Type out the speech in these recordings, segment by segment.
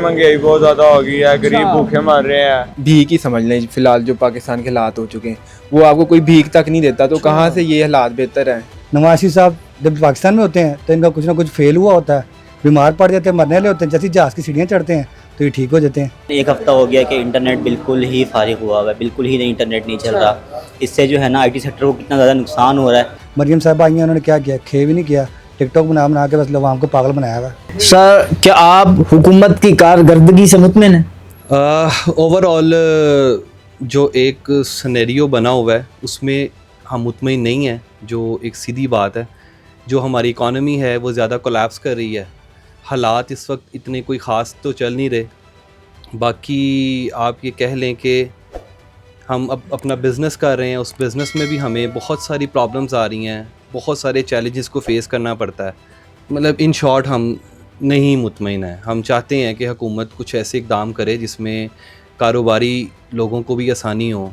महंगाई बहुत ज़्यादा हो गई है, गरीब भूखे मर रहे हैं। भीख ही समझ लें फिलहाल जो पाकिस्तान के हालात हो चुके हैं, वो आपको कोई भीख तक नहीं देता, तो कहाँ से ये हालात बेहतर हैं। नवाज़ साहब जब पाकिस्तान में होते हैं तो इनका कुछ ना कुछ फेल हुआ होता है, बीमार पड़ जाते हैं, मरने वाले होते हैं, जैसे जहाज़ की सीढ़ियाँ चढ़ते हैं तो ये ठीक हो जाते हैं। एक हफ्ता हो गया कि इंटरनेट बिल्कुल ही फारिग हुआ हुआ है, बिल्कुल ही इंटरनेट नहीं चल रहा। इससे जो है ना आईटी सेक्टर को कितना ज़्यादा नुकसान हो रहा है। मरियम साहब आई हैं, उन्होंने क्या किया, खेव ही नहीं किया, टिकटॉक बना बना के बस लोगों को पागल बनाया हुआ है। सर क्या आप हुकूमत की कारकर्दगी से मुतमिन हैं? ओवरऑल जो एक सिनेरियो बना हुआ है उसमें हम मुतमिन नहीं हैं, जो एक सीधी बात है। जो हमारी इकॉनमी है वो ज़्यादा कोलैप्स कर रही है, हालात इस वक्त इतने कोई ख़ास तो चल नहीं रहे। बाकी आप ये कह लें कि हम अब अपना बिज़नेस कर रहे हैं, उस बिज़नेस में भी हमें बहुत सारी प्रॉब्लम्स आ रही हैं, बहुत सारे चैलेंजेस को फेस करना पड़ता है। मतलब इन शॉर्ट हम नहीं मुतमिन हैं। हम चाहते हैं कि हुकूमत कुछ ऐसे इक़दाम करे जिसमें कारोबारी लोगों को भी आसानी हो,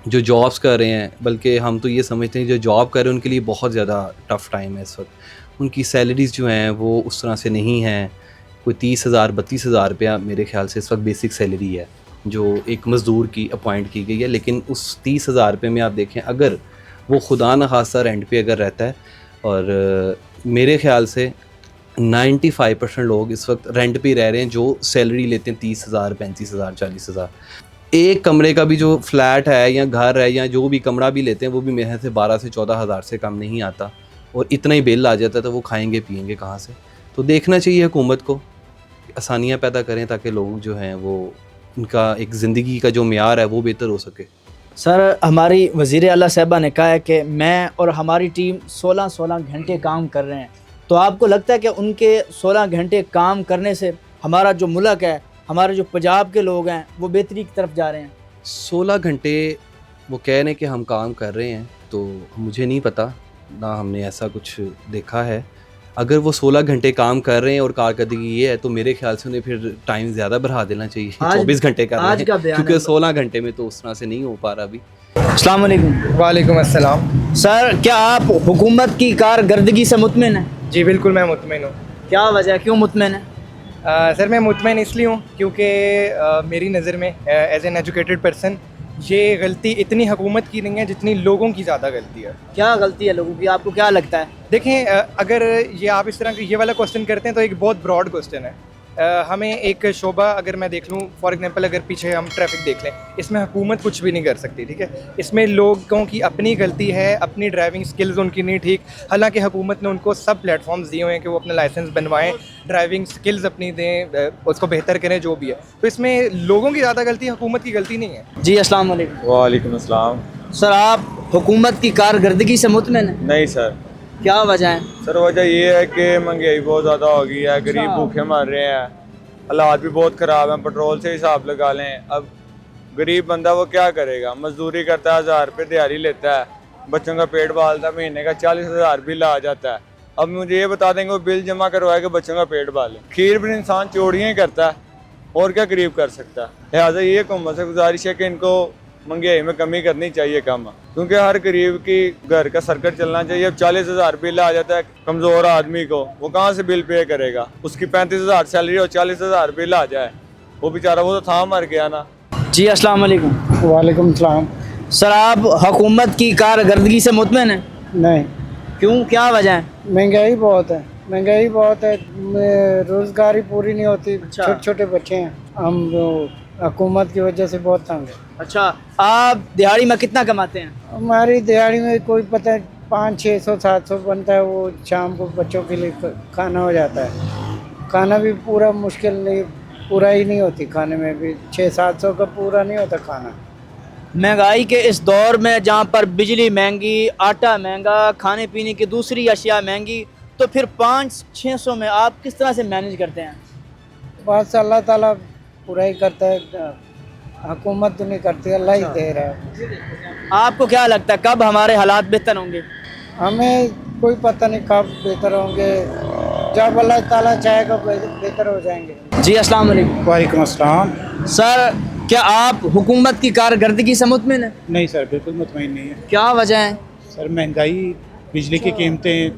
जो जॉब्स कर रहे हैं। बल्कि हम तो ये समझते हैं जो जॉब कर रहे हैं उनके लिए बहुत ज़्यादा टफ़ टाइम है इस वक्त। उनकी सैलरीज़ जो हैं वो उस तरह से नहीं हैं। कोई 30,000 32,000 रुपया मेरे ख़्याल से इस वक्त बेसिक सैलरी है जो एक मज़दूर की अपॉइंट की गई है। लेकिन उस 30,000 रुपये में आप देखें, अगर वो खुदा न खासा रेंट पे अगर रहता है, और मेरे ख़्याल से 95% लोग इस वक्त रेंट पे रह रहे हैं जो सैलरी लेते हैं 30,000 35,000 40,000। एक कमरे का भी जो फ्लैट है या घर है या जो भी कमरा भी लेते हैं वो भी मेरे से 12 से 14,000 से कम नहीं आता, और इतना ही बिल आ जाता है, तो वो खाएंगे पिएंगे कहाँ से। तो देखना चाहिए हुकूमत को आसानियाँ पैदा करें ताकि लोग जो हैं वो उनका एक ज़िंदगी का जो मेयार है वो बेहतर हो सके। सर हमारी वज़ीर आला साहिबा ने कहा है कि मैं और हमारी टीम 16 घंटे काम कर रहे हैं, तो आपको लगता है कि उनके 16 घंटे काम करने से हमारा जो मुल्क है, हमारे जो पंजाब के लोग हैं वो बेहतरी की तरफ जा रहे हैं? 16 घंटे वो कह रहे हैं कि हम काम कर रहे हैं, तो मुझे नहीं पता, ना हमने ऐसा कुछ देखा है। अगर वो 16 घंटे काम कर रहे हैं और कारकर्दगी ये है, तो मेरे ख्याल से उन्हें फिर टाइम ज़्यादा बढ़ा देना चाहिए। 24 घंटे कर रहे हैं, क्योंकि 16 घंटे में तो उस तरह से नहीं हो पा रहा अभी। अस्सलाम वालेकुम। वालेकुम अस्सलाम। सर क्या आप हुकूमत की कारकर्दगी से मुतमिन हैं? जी बिल्कुल मैं मुतमिन हूँ। क्या वजह, क्यों मुतमिन है? सर मैं मुतमिन इसलिए हूँ क्योंकि मेरी नज़र में एज एन एजुकेटेड पर्सन ये गलती इतनी हुकूमत की नहीं है जितनी लोगों की ज़्यादा गलती है। क्या गलती है लोगों की, आपको क्या लगता है? देखें, अगर ये आप इस तरह का ये वाला क्वेश्चन करते हैं तो एक बहुत ब्रॉड क्वेश्चन है। हमें एक शोबा अगर मैं देख लूँ, फॉर एग्जांपल अगर पीछे हम ट्रैफिक देख लें, इसमें हुकूमत कुछ भी नहीं कर सकती, ठीक है। इसमें लोगों की अपनी गलती है, अपनी ड्राइविंग स्किल्स उनकी नहीं ठीक। हालांकि हुकूमत ने उनको सब प्लेटफॉर्म्स दिए हुए हैं कि वो अपना लाइसेंस बनवाएं, ड्राइविंग स्किल्स अपनी दें, उसको बेहतर करें, जो भी है। तो इसमें लोगों की ज़्यादा गलती, हुकूमत की गलती नहीं है। जी अस्सलाम वालेकुम। वालेकुम अस्सलाम। सर आप हुकूमत की कारकर्दगी से मुतमिन हैं? नहीं सर। क्या वजह है? सर वजह ये है कि महंगाई बहुत ज़्यादा हो गई है, गरीब भूखे मर रहे हैं, हालात भी बहुत ख़राब हैं। पेट्रोल से हिसाब लगा लें, अब गरीब बंदा वो क्या करेगा, मजदूरी करता है, 1000 रुपये दिहाड़ी लेता है, बच्चों का पेट पालता है, महीने का 40,000 बिल आ जाता है। अब मुझे ये बता देंगे वो बिल जमा करवाए कि बच्चों का पेट पाले। खीर भी इंसान चोड़ियाँ ही करता है, और क्या गरीब कर सकता है। लिहाजा ये हुकूमत से गुजारिश है कि इनको महंगाई में कमी करनी चाहिए कम, क्योंकि हर गरीब की घर का सर्कट चलना चाहिए। अब 40,000 बिल आ जाता है कमज़ोर आदमी को, वो कहाँ से बिल पे करेगा? उसकी 35,000 सैलरी और 40,000 बिल आ जाए, वो बेचारा वो तो था मर गया ना। जी अस्सलाम वालेकुम। वालेकुम सलाम। सर आप हुकूमत की कारकर्दगी से मुतमिन हैं? नहीं। क्यों, क्या वजह है? महंगाई बहुत है, महंगाई बहुत है, रोज़गारी पूरी नहीं होती। छोटे छोटे बच्चे हैं, हम हुकूमत की वजह से बहुत तंग है। अच्छा, आप दिहाड़ी में कितना कमाते हैं? हमारी दिहाड़ी में कोई पता है 500 600 700 बनता है, वो शाम को बच्चों के लिए खाना हो जाता है। खाना भी पूरा मुश्किल नहीं, पूरा ही नहीं होती, खाने में भी 600-700 का पूरा नहीं होता खाना। महंगाई के इस दौर में जहाँ पर बिजली महंगी, आटा महंगा, खाने पीने की दूसरी अशिया महंगी, तो फिर 500-600 में आप किस तरह से मैनेज करते हैं? बस अल्लाह ताला पूरा ही करता है, हुकूमत तो नहीं करती, अल्लाह ही दे रहा है। आपको क्या लगता है कब हमारे हालात बेहतर होंगे? हमें कोई पता नहीं कब बेहतर होंगे, जब अल्लाह ताला चाहेगा बेहतर हो जाएंगे। जी अस्सलाम वालेकुम। वालेकुम अस्सलाम। सर क्या आप हुकूमत की कारकर्दगी से मुतमिन हैं? नहीं सर, बिल्कुल मुतमईन नहीं है। क्या वजह है? सर महंगाई, बिजली की कीमतें,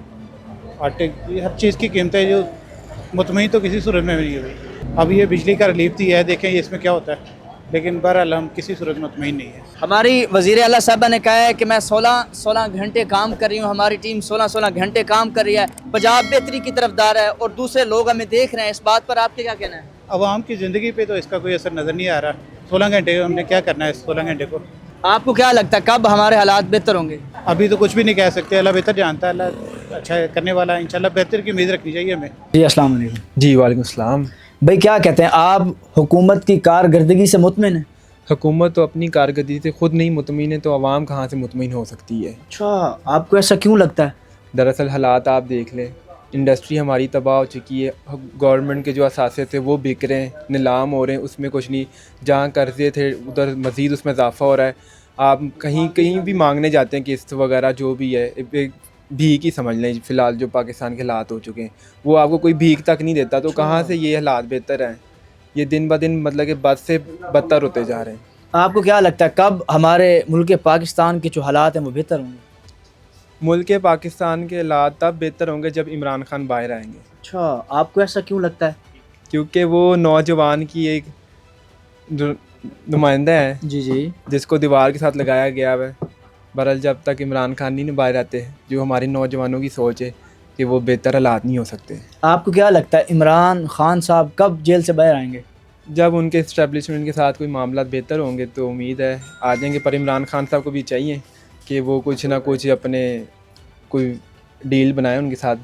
आटे की हर चीज़ की कीमतें जो मुतमईन तो किसी सूरत में भी नहीं हुई। अब ये बिजली का रिलीफ दी है, देखें ये इसमें क्या होता है, लेकिन बहरहाल हम किसी सूरत में मुतमईन नहीं है। हमारी वज़ीर आला साहबा ने कहा है कि मैं 16 घंटे काम कर रही हूँ, हमारी टीम 16 घंटे काम कर रही है, पंजाब बेहतरी की तरफदार है और दूसरे लोग हमें देख रहे हैं। इस बात पर आपके क्या कहना है? आवाम की ज़िंदगी पे तो इसका कोई असर नज़र नहीं आ रहा। 16 घंटे हमने क्या करना है इस 16 घंटे को? आपको क्या लगता है कब हमारे हालात बेहतर होंगे? अभी तो कुछ भी नहीं कह सकते, अल्लाह बेहतर जानता है, अल्लाह अच्छा करने वाला है। इंशाल्लाह बेहतर की उम्मीद रखनी चाहिए हमें। जी अस्सलाम वालेकुम। जी वालेकुम अस्सलाम। भाई क्या कहते हैं आप, हुकूमत की कारकर्दगी से मुतमिन है? हुकूमत तो अपनी कारकर्दगी से ख़ुद नहीं मुतमिन है, तो आवाम कहाँ से मुतमिन हो सकती है? अच्छा, आपको ऐसा क्यों लगता है? दरअसल हालात आप देख लें, इंडस्ट्री हमारी तबाह हो चुकी है, गवर्नमेंट के जो असासे थे वो बिक रहे हैं, नीलाम हो रहे हैं, उसमें कुछ नहीं, जहाँ कर्जे थे उधर मज़ीद उसमें इजाफा हो रहा है। आप कहीं भी मांगने जाते हैं किस्त वगैरह जो भी है, एक भीख ही समझ लें फ़िलहाल जो पाकिस्तान के हालात हो चुके हैं, वो आपको कोई भीख तक नहीं देता, तो कहाँ से ये हालात बेहतर हैं? ये दिन ब दिन मतलब कि बद से बदतर होते जा रहे हैं। आपको क्या लगता है कब हमारे मुल्क पाकिस्तान के जो हालात हैं वो बेहतर होंगे? मुल्क पाकिस्तान के हालात तब बेहतर होंगे जब इमरान खान बाहर आएंगे। अच्छा, आपको ऐसा क्यों लगता है? क्योंकि वो नौजवान की एक नुमाइंदा है जी जी, जिसको दीवार के साथ लगाया गया है। बहरहाल जब तक इमरान खान नहीं बाहर आते, जो हमारे नौजवानों की सोच है कि वो बेहतर हालात नहीं हो सकते। आपको क्या लगता है इमरान खान साहब कब जेल से बाहर आएंगे? जब उनके इस्टेब्लिशमेंट के साथ कोई मामला बेहतर होंगे तो उम्मीद है आ जाएंगे, पर इमरान खान साहब को भी चाहिए कि वो कुछ ना कुछ अपने कोई डील बनाएं उनके साथ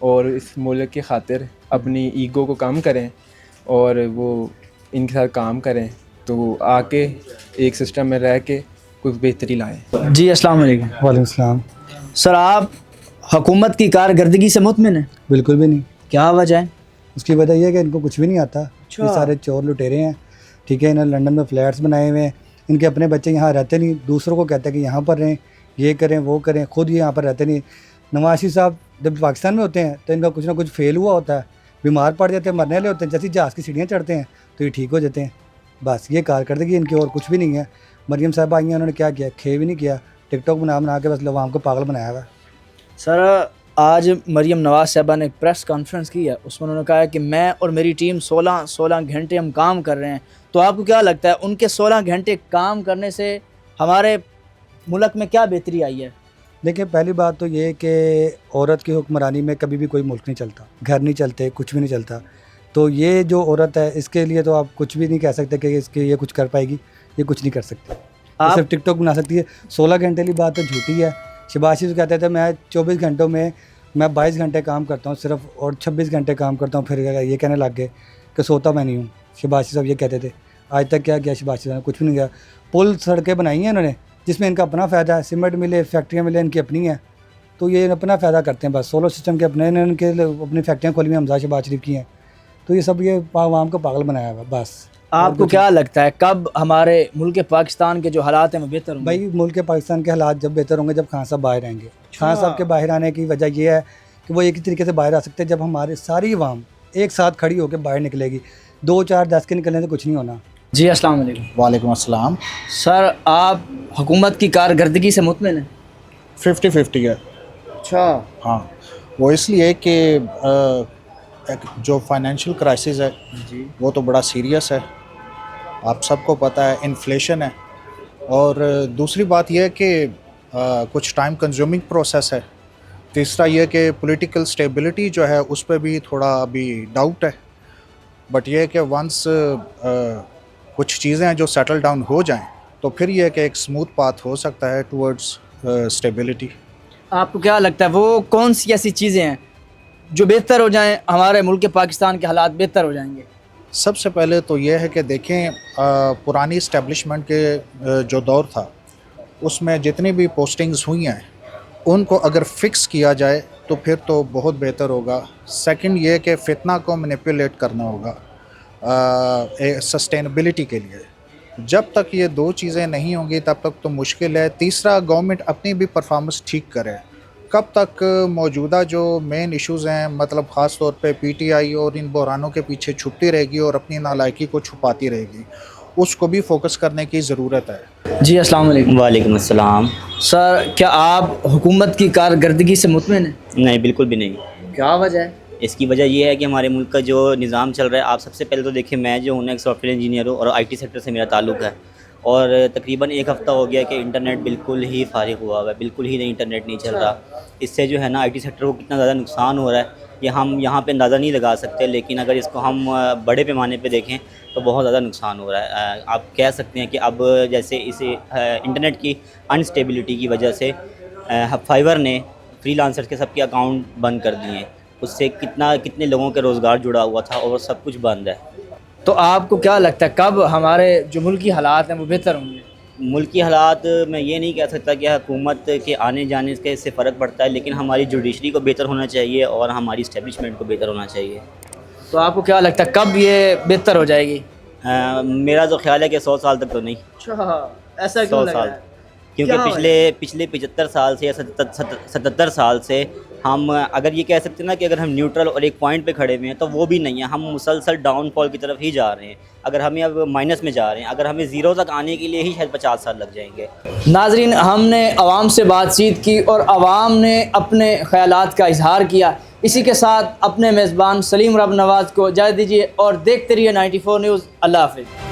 और इस मुल्क की खातिर अपनी ईगो को कम करें और वो इनके साथ काम करें, तो आके एक सिस्टम में रह के कुछ बेहतरी लाएं। जी अस्सलाम वालेकुम। वालेकुम सलाम। सर आप हुकूमत की कारकर्दगी से मुतमिन है? बिल्कुल भी नहीं। क्या वजह है? उसकी वजह यह है कि इनको कुछ भी नहीं आता। ये सारे चोर लुटेरे हैं, ठीक है। इन्होंने लंदन में फ्लैट्स बनाए हुए हैं, इनके अपने बच्चे यहाँ रहते नहीं, दूसरों को कहते हैं कि यहाँ पर रहें, ये करें वो करें, खुद ये यहाँ पर रहते नहीं। नवाज शरीफ साहब जब पाकिस्तान में होते हैं तो इनका कुछ ना कुछ फेल हुआ होता है, बीमार पड़ जाते हैं, मरने वाले होते हैं, जैसे जहाज़ की सीढ़ियाँ चढ़ते हैं तो ये ठीक हो जाते हैं। बस ये कारकर्दगी इनकी, और कुछ भी नहीं है। मरियम साहब आई हैं, उन्होंने क्या किया? खे भी नहीं किया, टिकटॉक बना के बस आवाम को पागल बनाया हुआ। सर आज मरियम नवाज साहबा ने प्रेस कॉन्फ्रेंस की है, उसमें उन्होंने कहा है कि मैं और मेरी टीम 16 घंटे हम काम कर रहे हैं। तो आपको क्या लगता है उनके 16 घंटे काम करने से हमारे मुल्क में क्या बेहतरी आई है? देखिए पहली बात तो ये कि औरत की हुक्मरानी में कभी भी कोई मुल्क नहीं चलता, घर नहीं चलते, कुछ भी नहीं चलता। तो ये जो औरत है इसके लिए तो आप कुछ भी नहीं कह सकते कि इसके ये कुछ कर पाएगी, ये कुछ नहीं कर सकती। आप सिर्फ टिकटॉक बना सकती है। 16 घंटे की बात तो झूठी है। शहबाज शरीफ कहते थे मैं 24 घंटों में मैं 22 घंटे काम करता हूँ सिर्फ, और 26 घंटे काम करता हूँ, फिर ये कहने लग गए कि सोता मैं नहीं हूँ। शहबाज शरीफ साहब ये कहते थे। आज तक क्या किया शहबाज शरीफ ने? कुछ भी नहीं किया। पुल सड़कें बनाई हैं इन्होंने जिसमें इनका अपना फ़ायदा है, सीमेंट मिले, फैक्ट्रियाँ मिले, इनकी अपनी हैं, तो ये अपना फ़ायदा करते हैं बस। सोलर सिस्टम के अपने इनके अपनी फैक्ट्रियाँ खोली हुई हमजा शहबाज शरीफ की हैं, तो ये सब ये आवाम को पागल बनाया हुआ बस। आपको क्या लगता है कब हमारे मुल्क पाकिस्तान के जो हालात हैं वो बेहतर होंगे? भाई मुल्क पाकिस्तान के हालात जब बेहतर होंगे जब खान साहब बाहर आएंगे। खान साहब के बाहर आने की वजह यह है कि वो एक ही तरीके से बाहर आ सकते हैं जब हमारे सारी आवाम एक साथ खड़ी होकर बाहर निकलेगी। 2 4 10 के निकलने से कुछ नहीं होना। जी अस्सलाम वालेकुम। वालेकुम अस्सलाम। सर आप हुकूमत की कारकर्दगी से मुतमिन हैं? 50-50 है। अच्छा, हाँ, वो इसलिए कि जो फाइनेंशियल क्राइसिस है वो तो बड़ा सीरियस है, आप सबको पता है, इन्फ्लेशन है, और दूसरी बात यह है कि कुछ टाइम कंज्यूमिंग प्रोसेस है। तीसरा यह कि पॉलिटिकल स्टेबिलिटी जो है उस पर भी थोड़ा अभी डाउट है। बट यह है कि वंस कुछ चीज़ें हैं जो सेटल डाउन हो जाएं तो फिर यह है कि एक स्मूथ पाथ हो सकता है टुवर्ड्स स्टेबिलिटी। आपको क्या लगता है वो कौन सी ऐसी चीज़ें हैं जो बेहतर हो जाएं, हमारे मुल्क पाकिस्तान के हालात बेहतर हो जाएंगे? सबसे पहले तो यह है कि देखें पुरानी इस्टेब्लिशमेंट के जो दौर था उसमें जितनी भी पोस्टिंग्स हुई हैं उनको अगर फ़िक्स किया जाए तो फिर तो बहुत बेहतर होगा। सेकंड ये कि फितना को मैनिपुलेट करना होगा सस्टेनेबिलिटी के लिए। जब तक ये 2 चीज़ें नहीं होंगी तब तक तो मुश्किल है। तीसरा, गवर्नमेंट अपनी भी परफॉर्मेंस ठीक करे। कब तक मौजूदा जो मेन इश्यूज़ हैं, मतलब ख़ास तौर पे पीटीआई और इन बहरानों के पीछे छुपती रहेगी और अपनी नालायकी को छुपाती रहेगी, उसको भी फोकस करने की ज़रूरत है। जी अस्सलाम वालेकुम। वालेकुम अस्सलाम। सर क्या आप हुकूमत की कारकर्दगी से मुतमिन हैं? नहीं, बिल्कुल भी नहीं। क्या वजह है? اس کی وجہ یہ ہے کہ ہمارے ملک کا جو نظام چل رہا ہے، آپ سب سے پہلے تو دیکھیں، میں جو ہوں نا ایک سافٹ ویئر انجینئر ہوں اور آئی ٹی سیکٹر سے میرا تعلق ہے، اور تقریباً ایک ہفتہ ہو گیا کہ انٹرنیٹ بالکل ہی فارغ ہوا ہوا ہے، بالکل ہی نہیں انٹرنیٹ نہیں چل رہا. اس سے جو ہے نا آئی ٹی سیکٹر کو کتنا زیادہ نقصان ہو رہا ہے یہ ہم یہاں پہ اندازہ نہیں لگا سکتے، لیکن اگر اس کو ہم بڑے پیمانے پہ دیکھیں تو بہت زیادہ نقصان ہو رہا ہے. آپ کہہ سکتے ہیں کہ اب جیسے اسے انٹرنیٹ کی انسٹیبلٹی کی وجہ سے فائبر نے فری لانسر کے سب کے اکاؤنٹ بند کر دیے ہیں، اس سے کتنے لوگوں کے روزگار جڑا ہوا تھا اور سب کچھ بند ہے. تو آپ کو کیا لگتا ہے کب ہمارے جو ملکی حالات ہیں وہ بہتر ہوں گے؟ ملکی حالات میں یہ نہیں کہہ سکتا کہ حکومت کے آنے جانے کے اس سے فرق پڑتا ہے، لیکن ہماری جوڈیشری کو بہتر ہونا چاہیے اور ہماری اسٹیبلشمنٹ کو بہتر ہونا چاہیے. تو آپ کو کیا لگتا ہے کب یہ بہتر ہو جائے گی؟ میرا تو خیال ہے کہ 100 سال تک تو نہیں. اچھا، ایسا کیوں 100 لگ سال، رہا ہے؟ کیونکہ پچھلے 75 سال سے یا 77 سال سے ہم اگر یہ کہہ سکتے ہیں نا کہ اگر ہم نیوٹرل اور ایک پوائنٹ پہ کھڑے ہوئے ہیں تو وہ بھی نہیں ہے، ہم مسلسل ڈاؤن فال کی طرف ہی جا رہے ہیں. اگر ہمیں اب مائنس میں جا رہے ہیں، اگر ہمیں زیرو تک آنے کے لیے ہی شاید 50 سال لگ جائیں گے. ناظرین، ہم نے عوام سے بات چیت کی اور عوام نے اپنے خیالات کا اظہار کیا. اسی کے ساتھ اپنے میزبان سلیم رب نواز کو اجازت دیجیے اور دیکھتے رہیے 94 نیوز. اللہ حافظ.